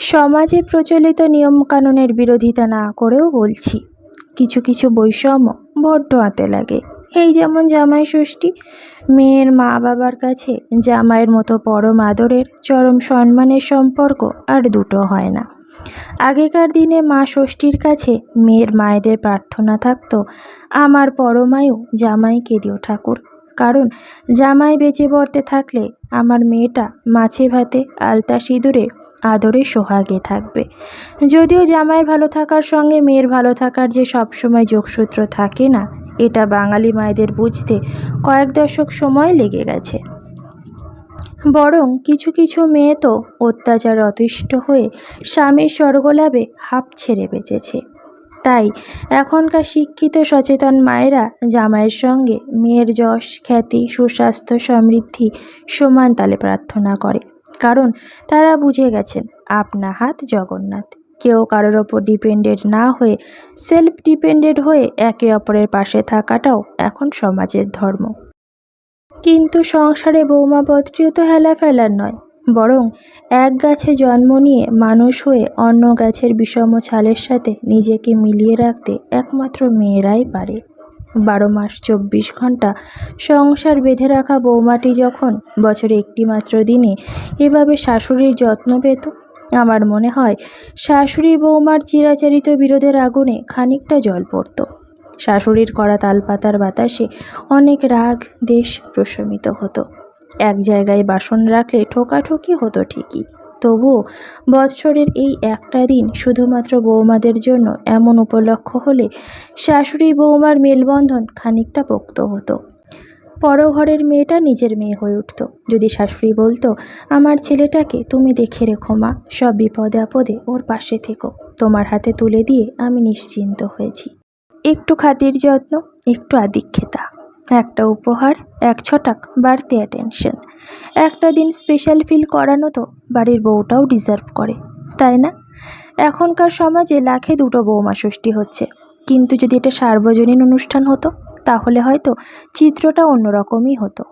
সমাজে প্রচলিত নিয়মকানুনের বিরোধিতা না করেও বলছি, কিছু কিছু বৈষম্য বড্ড আঁতে লাগে। এই যেমন জামাই ষষ্ঠী, মেয়ের মা বাবার কাছে জামাইয়ের মতো পরম আদরের, চরম সম্মানের সম্পর্ক আর দুটো হয় না। আগেকার দিনে মা ষষ্ঠীর কাছে মেয়ের মায়েদের প্রার্থনা থাকতো, আমার পরমায়ু জামাইকে দিও ঠাকুর, কারণ জামাই বেঁচে বর্তে থাকলে আমার মেয়েটা মাছে ভাতে আলতা সিঁদুরে আদরে সোহাগে থাকবে। যদিও জামাই ভালো থাকার সঙ্গে মেয়ের ভালো থাকার যে সবসময় যোগসূত্র থাকে না, এটা বাঙালি মায়েদের বুঝতে কয়েক দশক সময় লেগে গেছে। বরং কিছু কিছু মেয়ে তো অত্যাচার অতিষ্ঠ হয়ে স্বামীর স্বর্গলাভে হাঁপ ছেড়ে বেঁচেছে। তাই এখনকার শিক্ষিত সচেতন মায়েরা জামাইয়ের সঙ্গে মেয়ের যশ খ্যাতি সুস্বাস্থ্য সমৃদ্ধি সমান তালে প্রার্থনা করে, কারণ তারা বুঝে গেছেন আপনা হাত জগন্নাথ। কেউ কারোর ওপর ডিপেন্ডেন্ট না হয়ে সেলফ ডিপেন্ডেন্ট হয়ে একে অপরের পাশে থাকাটাও এখন সমাজের ধর্ম। কিন্তু সংসারে বৌমাপত্রীও তো হেলা ফেলার নয়, বরং এক গাছে জন্ম নিয়ে মানুষ হয়ে অন্য গাছের বিষম ছালের সাথে নিজেকে মিলিয়ে রাখতে একমাত্র মেয়েরাই পারে। 12 মাস 24 ঘন্টা সংসার বেঁধে রাখা বৌমাটি যখন বছরে একটি মাত্র দিনে এভাবে শাশুড়ির যত্ন পেত, আমার মনে হয় শাশুড়ি বৌমার চিরাচরিত বিরোধের আগুনে খানিকটা জল পড়ত। শাশুড়ির করা তালপাতার বাতাসে অনেক রাগ দেশ প্রশমিত হতো। এক জায়গায় বাসন রাখলে ঠোকাঠুকি হতো ঠিকই, তবুও বৎসরের এই একটা দিন শুধুমাত্র বৌমাদের জন্য এমন উপলক্ষ হলে শাশুড়ি বৌমার মেলবন্ধন খানিকটা পোক্ত হতো। পরঘরের মেয়েটা নিজের মেয়ে হয়ে উঠত যদি শাশুড়ি বলতো, আমার ছেলেটাকে তুমি দেখে রেখো মা, সব বিপদে আপদে ওর পাশে থেকো, তোমার হাতে তুলে দিয়ে আমি নিশ্চিন্ত হয়েছি। একটু খাতির যত্ন, একটু আদিক্ষেতা, একটা উপহার, এক ছটাক বাড়তি অ্যাটেনশন, একটা দিন স্পেশাল ফিল করানো তো বাড়ির বউটাও ডিজার্ভ করে, তাই না? এখনকার সমাজে লাখে 2টো বৌমা ষষ্ঠী হচ্ছে, কিন্তু যদি এটা সার্বজনীন অনুষ্ঠান হতো তাহলে হয়তো চিত্রটা অন্যরকমই হতো।